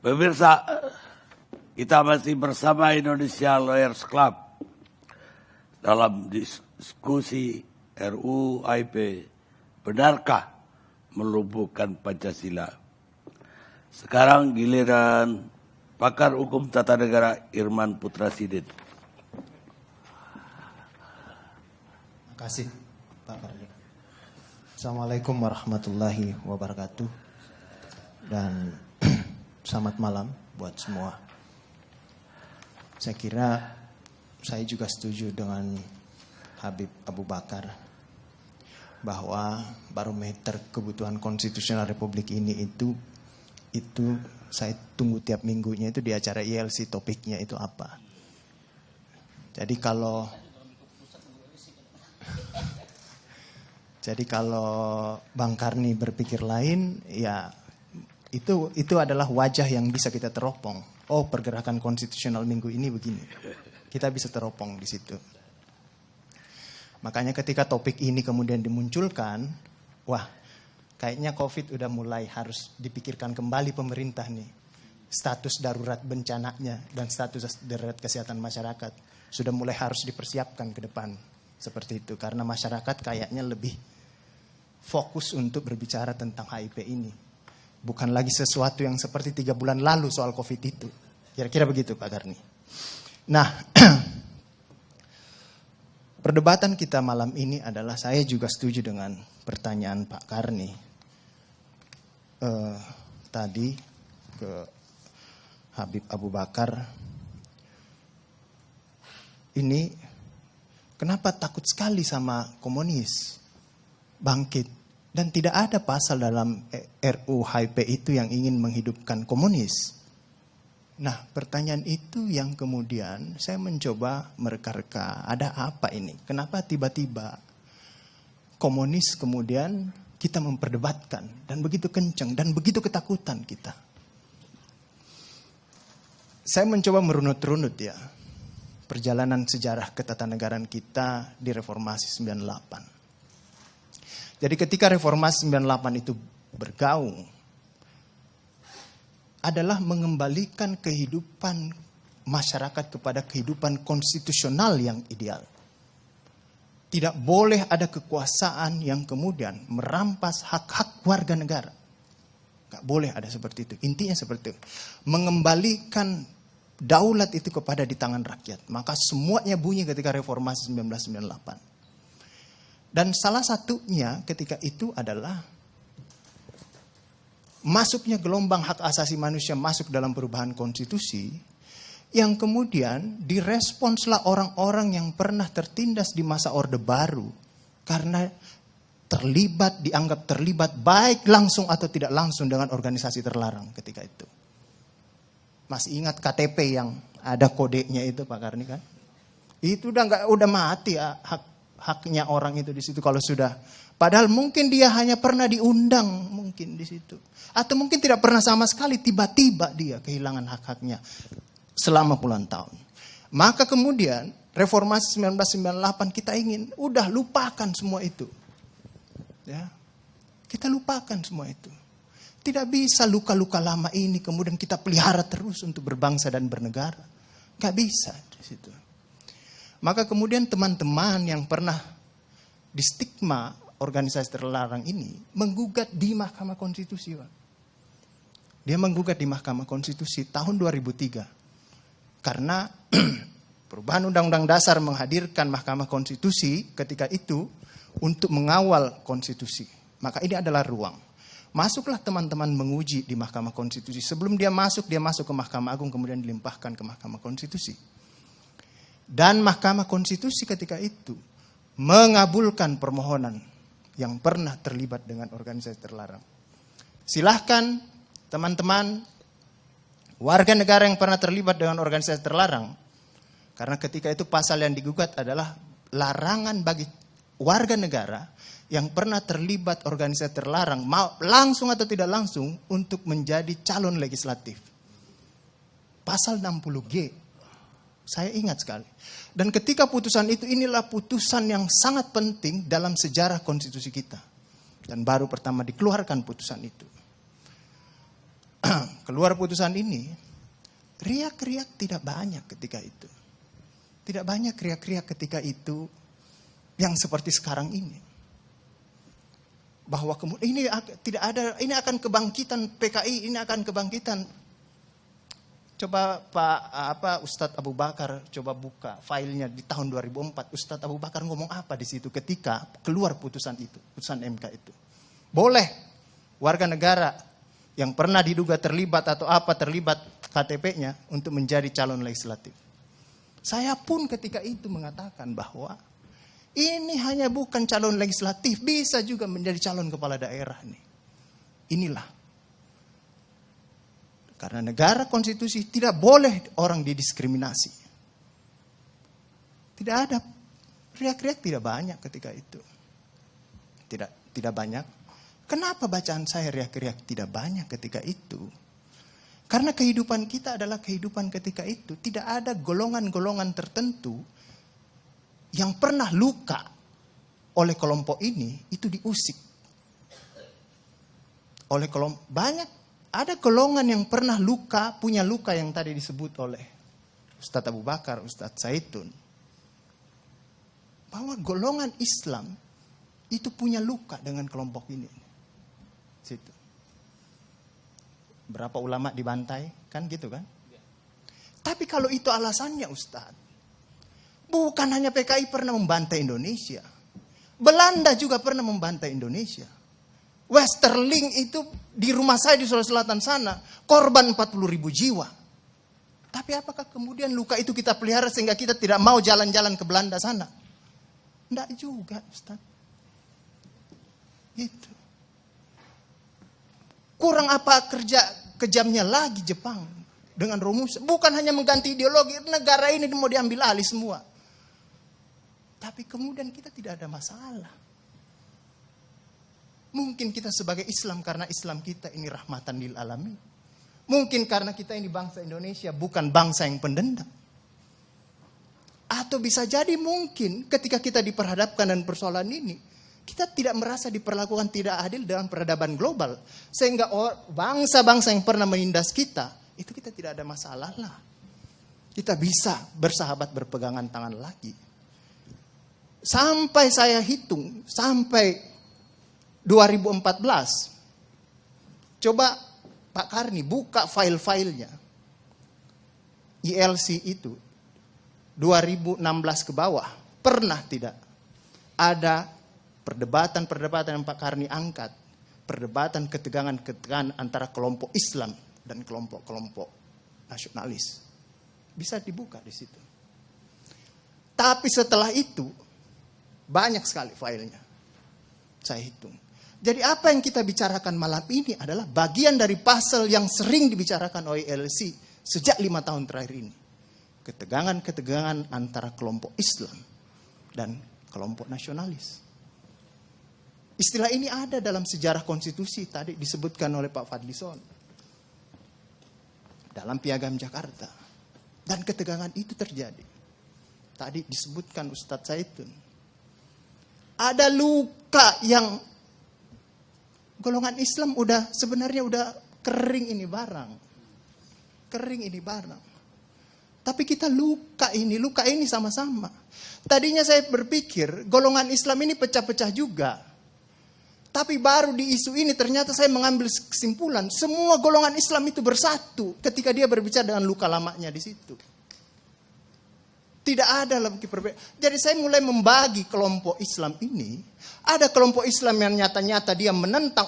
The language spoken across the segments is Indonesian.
Pemirsa, kita masih bersama Indonesia Lawyers Club dalam diskusi RUU HIP, benarkah melumpuhkan Pancasila? Sekarang giliran pakar hukum tata negara Irman Putra Sidin. Terima kasih Pak Karni. Assalamualaikum warahmatullahi wabarakatuh dan selamat malam buat semua. Saya kira saya juga setuju dengan Habib Abu Bakar bahwa barometer kebutuhan konstitusional Republik ini itu saya tunggu tiap minggunya itu di acara ILC, topiknya itu apa. Jadi kalau Bang Karni berpikir lain, ya itu adalah wajah yang bisa kita teropong. Oh, pergerakan konstitusional minggu ini begini. Kita bisa teropong di situ. Makanya ketika topik ini kemudian dimunculkan, wah, kayaknya COVID udah mulai harus dipikirkan kembali pemerintah nih. Status darurat bencananya dan status darurat kesehatan masyarakat sudah mulai harus dipersiapkan ke depan. Seperti itu, karena masyarakat kayaknya lebih fokus untuk berbicara tentang HIP ini. Bukan lagi sesuatu yang seperti 3 bulan lalu soal COVID itu. Kira-kira begitu Pak Karni. Nah, perdebatan kita malam ini adalah, saya juga setuju dengan pertanyaan Pak Karni. Tadi ke Habib Abu Bakar. Ini kenapa takut sekali sama komunis? Bangkit. Dan tidak ada pasal dalam RUU HIP itu yang ingin menghidupkan komunis. Nah, pertanyaan itu yang kemudian saya mencoba mereka-reka. Ada apa ini? Kenapa tiba-tiba komunis kemudian kita memperdebatkan dan begitu kencang dan begitu ketakutan kita? Saya mencoba merunut-runut ya perjalanan sejarah ketatanegaraan kita di Reformasi 98. Jadi ketika Reformasi 98 itu bergaung, adalah mengembalikan kehidupan masyarakat kepada kehidupan konstitusional yang ideal. Tidak boleh ada kekuasaan yang kemudian merampas hak-hak warga negara. Gak boleh ada seperti itu. Intinya seperti itu. Mengembalikan daulat itu kepada di tangan rakyat. Maka semuanya bunyi ketika Reformasi 1998. Dan salah satunya ketika itu adalah masuknya gelombang hak asasi manusia masuk dalam perubahan konstitusi, yang kemudian diresponslah orang-orang yang pernah tertindas di masa Orde Baru karena dianggap terlibat baik langsung atau tidak langsung dengan organisasi terlarang ketika itu. Masih ingat KTP yang ada kodenya itu Pak Karni kan? Itu udah mati ya, haknya orang itu di situ kalau sudah. Padahal mungkin dia hanya pernah diundang mungkin di situ. Atau mungkin tidak pernah sama sekali, tiba-tiba dia kehilangan hak-haknya selama puluhan tahun. Maka kemudian Reformasi 1998 kita ingin udah lupakan semua itu. Ya. Kita lupakan semua itu. Tidak bisa luka-luka lama ini kemudian kita pelihara terus untuk berbangsa dan bernegara. Gak bisa di situ. Maka kemudian teman-teman yang pernah di stigma organisasi terlarang ini menggugat di Mahkamah Konstitusi. Pak. Dia menggugat di Mahkamah Konstitusi tahun 2003. Karena perubahan Undang-Undang Dasar menghadirkan Mahkamah Konstitusi ketika itu untuk mengawal konstitusi. Maka ini adalah ruang. Masuklah teman-teman menguji di Mahkamah Konstitusi. Sebelum dia masuk ke Mahkamah Agung kemudian dilimpahkan ke Mahkamah Konstitusi. Dan Mahkamah Konstitusi ketika itu mengabulkan permohonan yang pernah terlibat dengan organisasi terlarang. Silahkan teman-teman warga negara yang pernah terlibat dengan organisasi terlarang. Karena ketika itu pasal yang digugat adalah larangan bagi warga negara yang pernah terlibat organisasi terlarang, mau langsung atau tidak langsung, untuk menjadi calon legislatif. Pasal 60G. Saya ingat sekali. Dan ketika putusan itu, inilah putusan yang sangat penting dalam sejarah konstitusi kita. Dan baru pertama dikeluarkan putusan itu. keluar putusan ini, riak-riak tidak banyak ketika itu. Tidak banyak riak-riak ketika itu yang seperti sekarang ini. Bahwa kemudian ini tidak ada, ini akan kebangkitan PKI, ini akan kebangkitan. Coba Ustadz Abu Bakar coba buka filenya di tahun 2004. Ustadz Abu Bakar ngomong apa di situ ketika keluar putusan itu, putusan MK itu. Boleh warga negara yang pernah diduga terlibat atau terlibat KTP-nya untuk menjadi calon legislatif. Saya pun ketika itu mengatakan bahwa ini hanya bukan calon legislatif, bisa juga menjadi calon kepala daerah nih. Inilah. Karena negara konstitusi tidak boleh orang didiskriminasi. Tidak ada, riak-riak tidak banyak ketika itu. Tidak banyak. Kenapa bacaan saya riak-riak tidak banyak ketika itu? Karena kehidupan kita adalah kehidupan ketika itu. Tidak ada golongan-golongan tertentu yang pernah luka oleh kelompok ini, itu diusik. Oleh kelompok, banyak, ada golongan yang pernah luka, punya luka yang tadi disebut oleh Ustadz Abu Bakar, Ustadz Zaitun. Bahwa golongan Islam itu punya luka dengan kelompok ini. Situ. Berapa ulama dibantai, kan gitu kan? Ya. Tapi kalau itu alasannya Ustadz, bukan hanya PKI pernah membantai Indonesia. Belanda juga pernah membantai Indonesia. Westerling itu di rumah saya di Sulawesi Selatan sana, korban 40.000 jiwa. Tapi apakah kemudian luka itu kita pelihara sehingga kita tidak mau jalan-jalan ke Belanda sana? Tidak juga, Ustaz. Gitu. Kurang apa kejamnya lagi Jepang dengan rumus. Bukan hanya mengganti ideologi, negara ini mau diambil alih semua. Tapi kemudian kita tidak ada masalah. Mungkin kita sebagai Islam karena Islam kita ini rahmatan lil alamin. Mungkin karena kita ini bangsa Indonesia bukan bangsa yang pendendam. Atau bisa jadi mungkin ketika kita diperhadapkan dengan persoalan ini, kita tidak merasa diperlakukan tidak adil dalam peradaban global. Sehingga bangsa-bangsa yang pernah menindas kita, itu kita tidak ada masalah lah. Kita bisa bersahabat berpegangan tangan lagi. Sampai saya hitung, sampai 2014, coba Pak Karni buka file-filenya. ILC itu, 2016 ke bawah, pernah tidak ada perdebatan-perdebatan yang Pak Karni angkat. Perdebatan ketegangan-ketegangan antara kelompok Islam dan kelompok-kelompok nasionalis. Bisa dibuka di situ. Tapi setelah itu, banyak sekali filenya. Saya hitung. Jadi apa yang kita bicarakan malam ini adalah bagian dari pasal yang sering dibicarakan oleh ILC sejak 5 tahun terakhir ini. Ketegangan-ketegangan antara kelompok Islam dan kelompok nasionalis. Istilah ini ada dalam sejarah konstitusi tadi disebutkan oleh Pak Fadlison. Dalam Piagam Jakarta. Dan ketegangan itu terjadi. Tadi disebutkan Ustadz Zaitun. Ada luka yang golongan Islam sebenarnya udah kering ini barang. Kering ini barang. Tapi kita luka ini sama-sama. Tadinya saya berpikir golongan Islam ini pecah-pecah juga. Tapi baru di isu ini ternyata saya mengambil kesimpulan. Semua golongan Islam itu bersatu ketika dia berbicara dengan luka lamanya di situ. Tidak ada lagi perbedaan. Jadi saya mulai membagi kelompok Islam ini. Ada kelompok Islam yang nyata-nyata dia menentang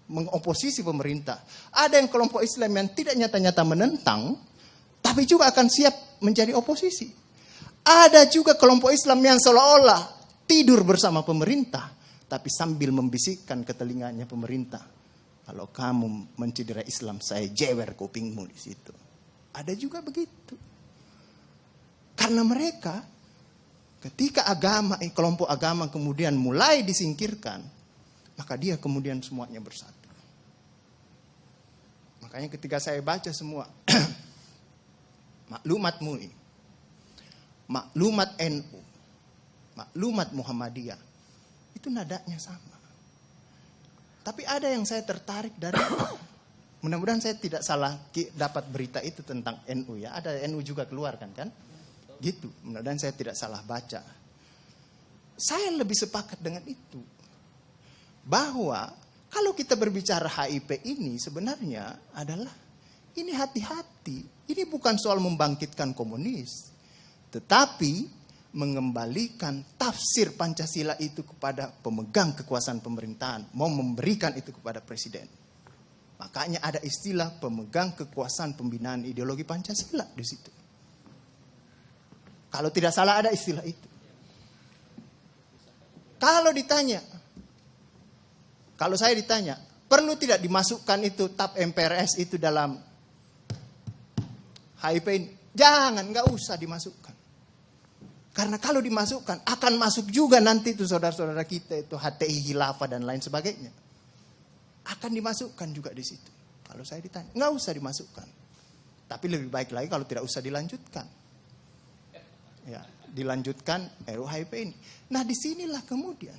mengoposisi pemerintah. Ada yang kelompok Islam yang tidak nyata-nyata menentang, tapi juga akan siap menjadi oposisi. Ada juga kelompok Islam yang seolah-olah tidur bersama pemerintah, tapi sambil membisikkan ke telinganya pemerintah. Kalau kamu mencederai Islam, saya jewer kupingmu di situ. Ada juga begitu. Karena mereka ketika kelompok agama kemudian mulai disingkirkan, maka dia kemudian semuanya bersatu. Makanya ketika saya baca semua maklumat MUI, maklumat NU, maklumat Muhammadiyah, itu nadanya sama. Tapi ada yang saya tertarik dari Mudah-mudahan saya tidak salah dapat berita itu tentang NU ya. Ada NU juga keluar kan? Gitu. Mudah-mudahan saya tidak salah baca. Saya lebih sepakat dengan itu. Bahwa kalau kita berbicara HIP ini sebenarnya adalah ini hati-hati. Ini bukan soal membangkitkan komunis. Tetapi mengembalikan tafsir Pancasila itu kepada pemegang kekuasaan pemerintahan. Mau memberikan itu kepada presiden. Makanya ada istilah pemegang kekuasaan pembinaan ideologi Pancasila di situ. Kalau tidak salah ada istilah itu. Kalau saya ditanya, perlu tidak dimasukkan itu TAP MPRS itu dalam HIP ini? Jangan, nggak usah dimasukkan. Karena kalau dimasukkan, akan masuk juga nanti itu saudara-saudara kita itu HTI, Khilafah dan lain sebagainya. Akan dimasukkan juga di situ. Kalau saya ditanya, nggak usah dimasukkan. Tapi lebih baik lagi kalau tidak usah dilanjutkan. Ya, dilanjutkan RUU-HIP ini. Nah, disinilah kemudian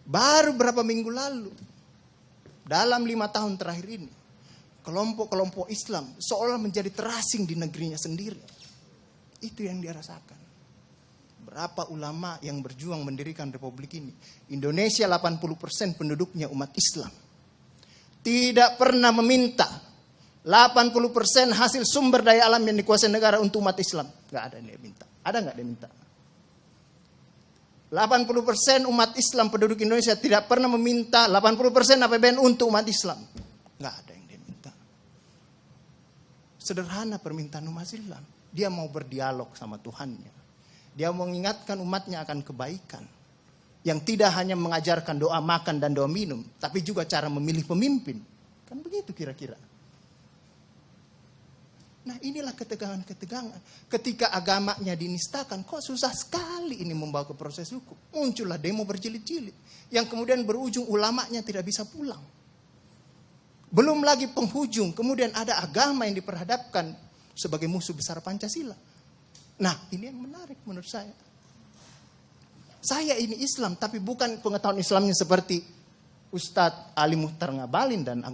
baru berapa minggu lalu, dalam 5 tahun terakhir ini, kelompok-kelompok Islam seolah menjadi terasing di negerinya sendiri. Itu yang dia rasakan. Berapa ulama yang berjuang mendirikan republik ini. Indonesia 80% penduduknya umat Islam. Tidak pernah meminta 80% hasil sumber daya alam yang dikuasai negara untuk umat Islam. Gak ada yang dia minta. Ada gak dia minta? 80% umat Islam penduduk Indonesia tidak pernah meminta 80% APBN untuk umat Islam. Gak ada yang dia minta. Sederhana permintaan umat Islam. Dia mau berdialog sama Tuhannya. Dia mengingatkan umatnya akan kebaikan. Yang tidak hanya mengajarkan doa makan dan doa minum. Tapi juga cara memilih pemimpin. Kan begitu kira-kira. Nah, inilah ketegangan-ketegangan. Ketika agamanya dinistakan, kok susah sekali ini membawa ke proses hukum. Muncullah demo berjilid-jilid. Yang kemudian berujung ulamanya tidak bisa pulang. Belum lagi penghujung. Kemudian ada agama yang diperhadapkan sebagai musuh besar Pancasila. Nah, ini yang menarik menurut saya. Saya ini Islam, tapi bukan pengetahuan Islamnya seperti Ustadz Ali Muhtar Ngabalin dan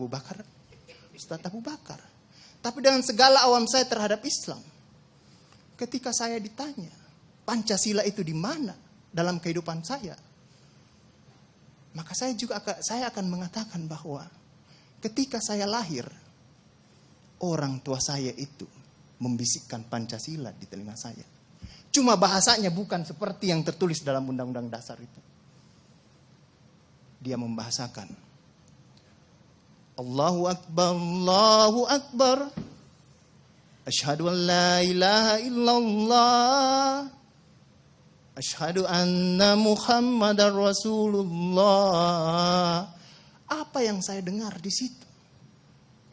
Ustadz Abu Bakar. Tapi dengan segala awam saya terhadap Islam. Ketika saya ditanya, Pancasila itu di mana dalam kehidupan saya? Maka saya akan mengatakan bahwa ketika saya lahir, orang tua saya itu membisikkan Pancasila di telinga saya. Cuma bahasanya bukan seperti yang tertulis dalam Undang-Undang Dasar itu. Dia membahasakan Allahu Akbar, Allahu Akbar. Asyhadu an la ilaha illallah. Asyhadu anna Muhammadar Rasulullah. Apa yang saya dengar di situ?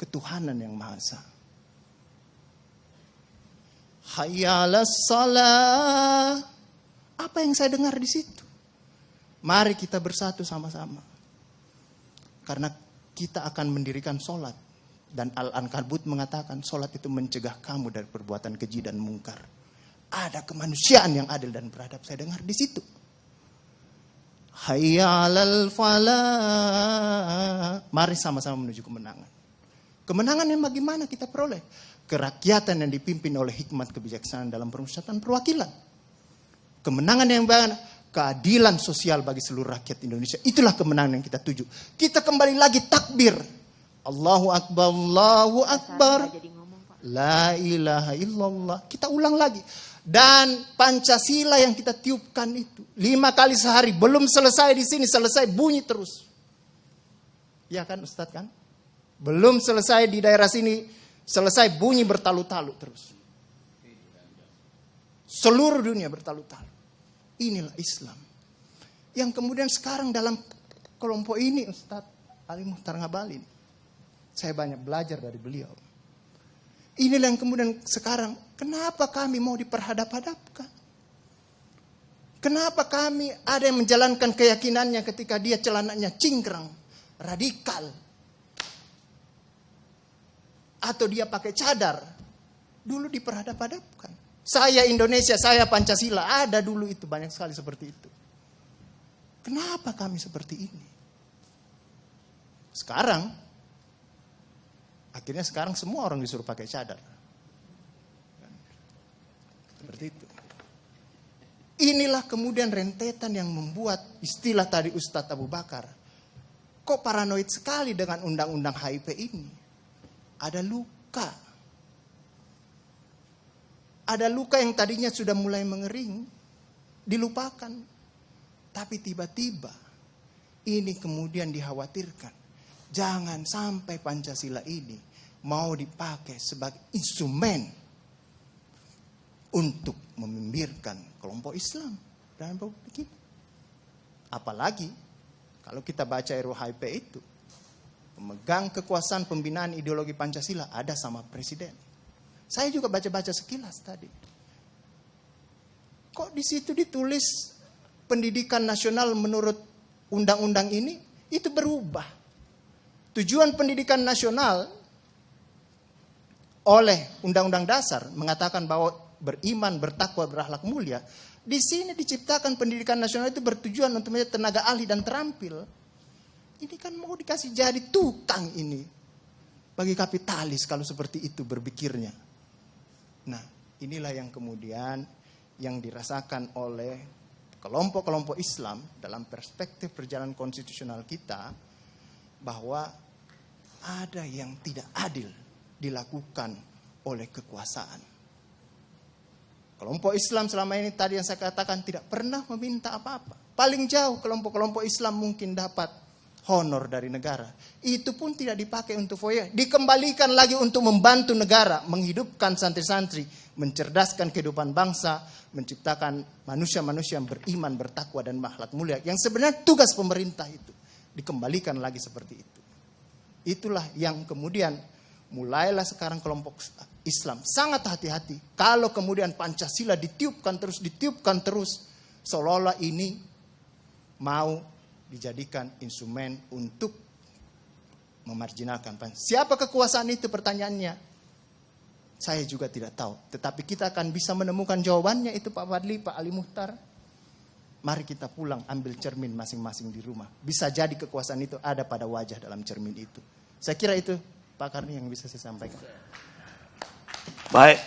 Ketuhanan yang Maha Esa. Hayya 'alas shalah. Apa yang saya dengar di situ? Mari kita bersatu sama-sama. Karena kita akan mendirikan sholat. Dan Al-Ankabut mengatakan sholat itu mencegah kamu dari perbuatan keji dan mungkar. Ada kemanusiaan yang adil dan beradab. Saya dengar di situ. Hayya 'alal falah. Mari sama-sama menuju kemenangan. Kemenangan yang bagaimana kita peroleh? Kerakyatan yang dipimpin oleh hikmat kebijaksanaan dalam permusyawaratan perwakilan. Kemenangan yang bagaimana? Keadilan sosial bagi seluruh rakyat Indonesia. Itulah kemenangan yang kita tuju. Kita kembali lagi takbir. Allahu Akbar, Allahu Akbar. La ilaha illallah. Kita ulang lagi. Dan Pancasila yang kita tiupkan itu 5 kali sehari. Belum selesai di sini, selesai bunyi terus. Ya kan Ustadz kan? Belum selesai di daerah sini, selesai bunyi bertalu-talu terus. Seluruh dunia bertalu-talu. Inilah Islam. Yang kemudian sekarang dalam kelompok ini Ustadz Ali Muhtar Ngabalin. Saya banyak belajar dari beliau. Inilah yang kemudian sekarang, kenapa kami mau diperhadap-hadapkan? Kenapa kami ada yang menjalankan keyakinannya ketika dia celananya cingkrang, radikal. Atau dia pakai cadar. Dulu diperhadap-hadapkan. Saya Indonesia, saya Pancasila. Ada dulu itu, banyak sekali seperti itu. Kenapa kami seperti ini? Sekarang, Akhirnya sekarang semua orang disuruh pakai cadar. Seperti itu. Inilah kemudian rentetan yang membuat istilah tadi Ustadz Abu Bakar. Kok paranoid sekali dengan undang-undang HIP ini? Ada luka. Ada luka yang tadinya sudah mulai mengering, dilupakan. Tapi tiba-tiba ini kemudian dikhawatirkan. Jangan sampai Pancasila ini mau dipakai sebagai instrumen untuk membimbirkan kelompok Islam dalam republik ini. Apalagi kalau kita baca RUU-HIP itu, pemegang kekuasaan pembinaan ideologi Pancasila ada sama presiden. Saya juga baca-baca sekilas tadi. Kok di situ ditulis pendidikan nasional menurut undang-undang ini itu berubah. Tujuan pendidikan nasional oleh Undang-Undang Dasar mengatakan bahwa beriman, bertakwa, berakhlak mulia. Di sini diciptakan pendidikan nasional itu bertujuan untuk menjadi tenaga ahli dan terampil. Ini kan mau dikasih jadi tukang ini bagi kapitalis kalau seperti itu berpikirnya. Nah, inilah yang kemudian yang dirasakan oleh kelompok-kelompok Islam dalam perspektif perjalanan konstitusional kita, bahwa ada yang tidak adil dilakukan oleh kekuasaan. Kelompok Islam selama ini tadi yang saya katakan tidak pernah meminta apa-apa. Paling jauh kelompok-kelompok Islam mungkin dapat honor dari negara. Itu pun tidak dipakai untuk foya. Dikembalikan lagi untuk membantu negara, menghidupkan santri-santri, mencerdaskan kehidupan bangsa, menciptakan manusia-manusia yang beriman, bertakwa dan akhlak mulia. Yang sebenarnya tugas pemerintah itu. Dikembalikan lagi seperti itu. Itulah yang kemudian mulailah sekarang kelompok Islam sangat hati-hati. Kalau kemudian Pancasila ditiupkan terus, seolah-olah ini mau dijadikan instrumen untuk memarjinalkan. Siapa kekuasaan itu pertanyaannya? Saya juga tidak tahu. Tetapi kita akan bisa menemukan jawabannya itu Pak Fadli, Pak Ali Muhtar. Mari kita pulang ambil cermin masing-masing di rumah. Bisa jadi kekuasaan itu ada pada wajah dalam cermin itu. Saya kira itu Pak Karni yang bisa saya sampaikan. Baik.